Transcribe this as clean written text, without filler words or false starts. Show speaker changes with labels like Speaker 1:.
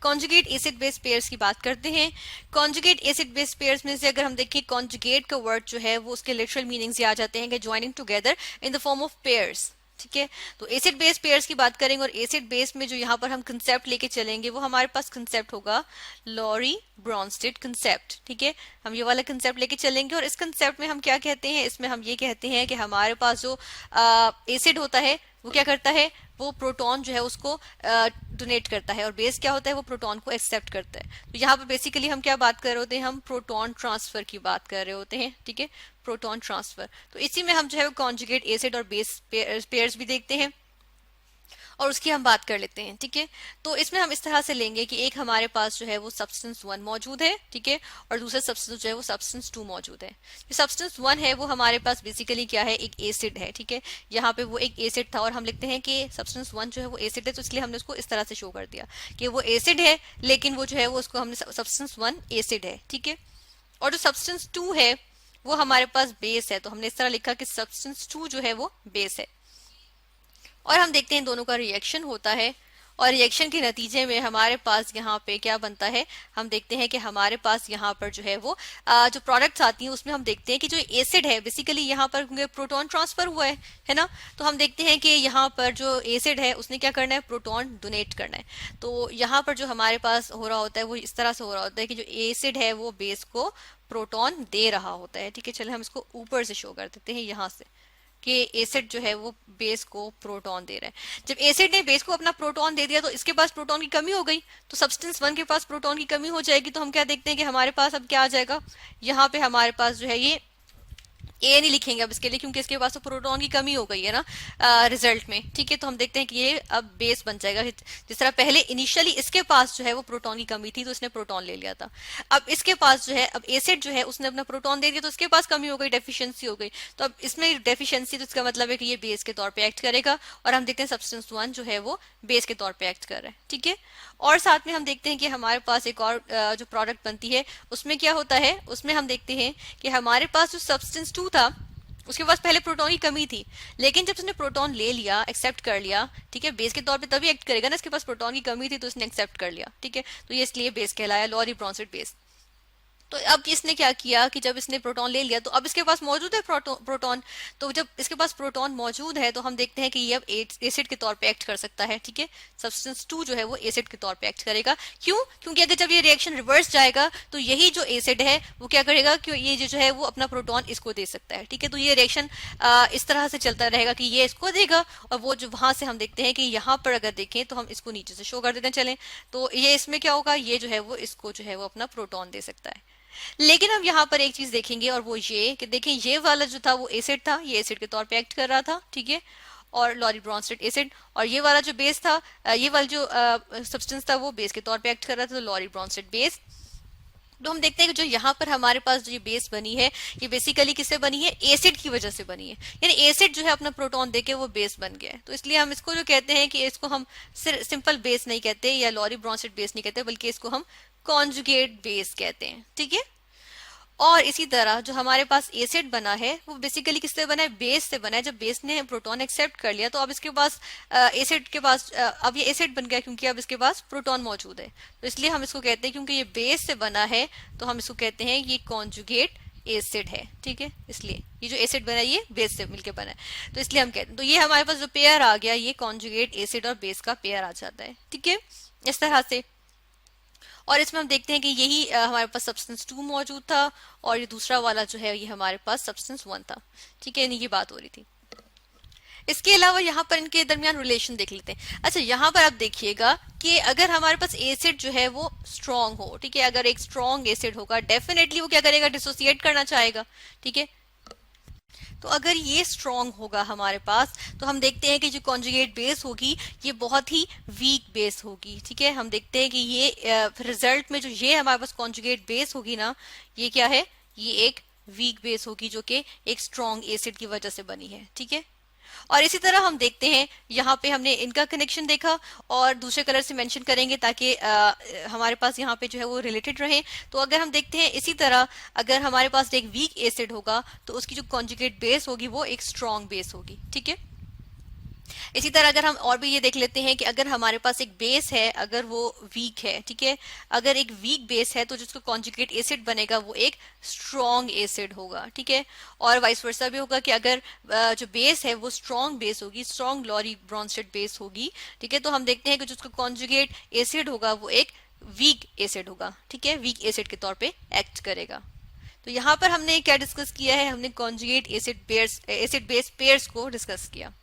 Speaker 1: Conjugate acid base pairs की बात करते हैं। कॉन्जुगेट एसिड बेस पेयर्स में से अगर हम देखें, कॉन्जुगेट का वर्ड जो है वो उसके लिटरल मीनिंग्स ये आ जाते हैं कि joining together in the form of pairs. ठीक है, तो एसिड बेस पेयर्स की बात करेंगे और एसिड बेस में जो यहाँ पर हम कंसेप्ट लेके चलेंगे वो हमारे पास कंसेप्ट होगा लॉरी ब्रॉन्स्टेड कंसेप्ट। ठीक है, हम ये वाला कंसेप्ट लेके चलेंगे और इस कंसेप्ट में हम क्या कहते हैं, इसमें हम ये कहते हैं कि हमारे पास जो एसिड होता है वो क्या करता है, वो प्रोटॉन जो है उसको डोनेट करता है और बेस क्या होता है, वो प्रोटॉन को एक्सेप्ट करता है। तो यहाँ पर बेसिकली हम क्या बात कर रहे होते हैं, हम प्रोटॉन ट्रांसफर की बात कर रहे होते हैं। ठीक है, प्रोटॉन ट्रांसफर। तो इसी में हम जो है कॉन्जुगेट एसिड और बेस पेयर्स भी देखते हैं और उसकी हम बात कर लेते हैं। ठीक है, तो इसमें हम इस तरह से लेंगे कि एक हमारे पास जो है वो सब्सटेंस 1 मौजूद है। ठीक है, और दूसरा सब्सटेंस जो है वो सब्सटेंस 2 मौजूद है। जो सब्सटेंस 1 है वो हमारे पास बेसिकली क्या है, एक एसिड है। ठीक है, यहाँ पे वो एक एसिड था और हम लिखते हैं कि सब्सटेंस 1 जो है वो एसिड है, तो इसलिए हमने उसको इस तरह से शो कर दिया कि वो एसिड है, लेकिन वो जो है वो उसको हमने सब्सटेंस 1 एसिड है। ठीक है, और जो सब्सटेंस 2 है वो हमारे पास बेस है, तो हमने इस तरह लिखा कि सब्सटेंस 2 जो है वो बेस है। और हम देखते हैं दोनों का रिएक्शन होता है और रिएक्शन के नतीजे में हमारे पास यहाँ पे क्या बनता है, हम देखते हैं कि हमारे पास यहाँ पर जो है वो जो प्रोडक्ट्स आती हैं उसमें हम देखते हैं कि जो एसिड है बेसिकली यहाँ पर प्रोटॉन ट्रांसफर हुआ है ना। तो हम देखते हैं कि यहाँ पर जो एसिड है उसने क्या करना है, प्रोटॉन डोनेट करना है। तो यहाँ पर जो हमारे पास हो रहा होता है वो इस तरह से हो रहा होता है कि जो एसिड है वो बेस को प्रोटॉन दे रहा होता है। ठीक है, चलिए हम इसको ऊपर से शो कर देते हैं यहाँ से कि एसिड जो है वो बेस को प्रोटॉन दे रहा है। जब एसिड ने बेस को अपना प्रोटॉन दे दिया तो इसके पास प्रोटॉन की कमी हो गई, तो सब्सटेंस 1 के पास प्रोटॉन की कमी हो जाएगी। तो हम क्या देखते हैं कि हमारे पास अब क्या आ जाएगा, यहाँ पे हमारे पास जो है ये ए नहीं लिखेंगे अब इसके लिए, क्योंकि इसके पास तो प्रोटॉन की कमी हो गई है ना रिजल्ट में। ठीक है, तो हम देखते हैं कि ये अब बेस बन जाएगा। जिस तरह पहले इनिशियली इसके पास जो है वो प्रोटॉन की कमी थी तो इसने प्रोटॉन ले लिया था, अब इसके पास जो है, अब एसिड जो है उसने अपना प्रोटॉन दे दिया तो इसके पास कमी हो गई, डेफिशिएंसी हो गई। तो अब इसमें डेफिशिएंसी, तो इसका मतलब है कि ये बेस के तौर पे एक्ट करेगा और हम देखते हैं सब्सटेंस 1 जो है वो बेस के तौर पे एक्ट कर रहा है। ठीक है, और साथ में हम देखते हैं कि हमारे पास एक और जो प्रोडक्ट बनती है उसमें क्या होता है, उसमें हम देखते हैं कि हमारे पास जो सब्सटेंस 2 था उसके पास पहले प्रोटॉन की कमी थी, लेकिन जब उसने प्रोटॉन ले लिया, एक्सेप्ट कर लिया, ठीक है, बेस के तौर पे तभी एक्ट करेगा ना, इसके पास प्रोटॉन की कमी थी तो उसने एक्सेप्ट कर लिया। ठीक है, तो ये इसलिए बेस कहलाया, लॉरी ब्रॉन्सेट बेस। तो अब इसने क्या किया कि जब इसने प्रोटॉन ले लिया तो अब इसके पास मौजूद है प्रोटॉन। तो जब इसके पास प्रोटॉन मौजूद है तो हम देखते हैं कि ये अब एसिड के तौर पे एक्ट कर सकता है। ठीक है, सब्सटेंस 2 जो है वो एसिड के तौर पे एक्ट करेगा। क्यों? क्योंकि अगर जब ये रिएक्शन रिवर्स जाएगा तो यही जो एसिड है वो क्या करेगा कि ये जो है वो अपना प्रोटॉन इसको दे सकता है। ठीक है, तो ये रिएक्शन इस तरह से चलता रहेगा कि ये इसको देगा और वो जो वहां से हम देखते हैं कि यहाँ पर अगर देखें तो हम इसको नीचे से शो कर देते हैं, चलें तो ये इसमें क्या होगा, ये जो है वो इसको जो है वो अपना प्रोटॉन दे सकता है। लेकिन हम यहाँ पर एक चीज देखेंगे और वो ये कि देखें ये वाला जो था वो एसिड था, ये एसिड के तौर पे एक्ट कर रहा था। ठीक है, और लॉरी ब्रॉन्स्टेड एसिड, और ये वाला जो बेस था, ये वाला जो सब्सटेंस था वो बेस के तौर पे एक्ट कर रहा था, तो लॉरी ब्रॉन्स्टेड बेस। तो हम देखते हैं कि जो यहाँ पर हमारे पास जो ये बेस बनी है ये बेसिकली किससे बनी है, एसिड की वजह से बनी है। यानी एसिड जो है अपना प्रोटॉन देके वो बेस बन गया है। तो इसलिए हम इसको जो कहते हैं कि इसको हम सिर्फ सिंपल बेस नहीं कहते या लॉरी ब्रॉन्स्टेड बेस नहीं कहते, बल्कि इसको हम कॉन्जुगेट बेस कहते हैं। ठीक है, और इसी तरह जो हमारे पास एसिड बना है वो बेसिकली किससे बना है, बेस से बना है। जब बेस ने प्रोटॉन एक्सेप्ट कर लिया तो अब इसके पास एसिड के पास अब ये एसिड बन गया क्योंकि अब इसके पास प्रोटॉन मौजूद है। तो इसलिए हम इसको कहते हैं, क्योंकि ये बेस से बना है तो हम इसको कहते हैं ये कॉन्जुगेट एसिड है। ठीक है, इसलिए ये जो एसिड बना है ये बेस से मिलकर बना है, तो इसलिए हम कहते हैं। तो ये हमारे पास जो पेयर आ गया ये कॉन्जुगेट एसिड और बेस का पेयर आ जाता है। ठीक है, इस तरह से। और इसमें हम देखते हैं कि यही हमारे पास सब्सटेंस 2 मौजूद था और ये दूसरा वाला जो है ये हमारे पास सब्सटेंस 1 था। ठीक है, इन्हीं की बात हो रही थी। इसके अलावा यहाँ पर इनके दरमियान रिलेशन देख लेते हैं। अच्छा, यहाँ पर आप देखिएगा कि अगर हमारे पास एसिड जो है वो स्ट्रांग हो, ठीक है, अगर एक स्ट्रांग एसिड होगा डेफिनेटली वो क्या करेगा, डिसोसिएट करना चाहेगा। ठीक है, तो अगर ये स्ट्रांग होगा हमारे पास तो हम देखते हैं कि जो कॉन्जुगेट बेस होगी ये बहुत ही वीक बेस होगी। ठीक है, हम देखते हैं कि ये रिजल्ट में जो ये हमारे पास कॉन्जुगेट बेस होगी ना, ये क्या है, ये एक वीक बेस होगी जो कि एक स्ट्रांग एसिड की वजह से बनी है। ठीक है, और इसी तरह हम देखते हैं यहाँ पे हमने इनका कनेक्शन देखा और दूसरे कलर से मेंशन करेंगे ताकि हमारे पास यहाँ पे जो है वो रिलेटेड रहे। तो अगर हम देखते हैं इसी तरह अगर हमारे पास एक वीक एसिड होगा तो उसकी जो कॉन्जुगेट बेस होगी वो एक स्ट्रॉन्ग बेस होगी। ठीक है, इसी तरह अगर हम और भी ये देख लेते हैं कि अगर हमारे पास एक बेस है, अगर वो वीक है, ठीक है, अगर एक वीक बेस है तो जिसको कॉन्जुगेट एसिड बनेगा वो एक स्ट्रॉन्ग एसिड होगा, ठीक है। और वाइस वर्सा भी होगा कि अगर जो बेस है वो स्ट्रॉन्ग बेस होगी, स्ट्रॉन्ग लॉरी ब्रॉन्स्टेड बेस होगी, ठीक है, तो हम देखते हैं कि जिसको कॉन्जुगेट एसिड होगा वो एक वीक एसिड होगा, ठीक है, वीक एसिड के तौर पे एक्ट करेगा। तो यहाँ पर हमने क्या डिस्कस किया है, हमने कॉन्जुगेट एसिड बेस पेयर्स को डिस्कस किया।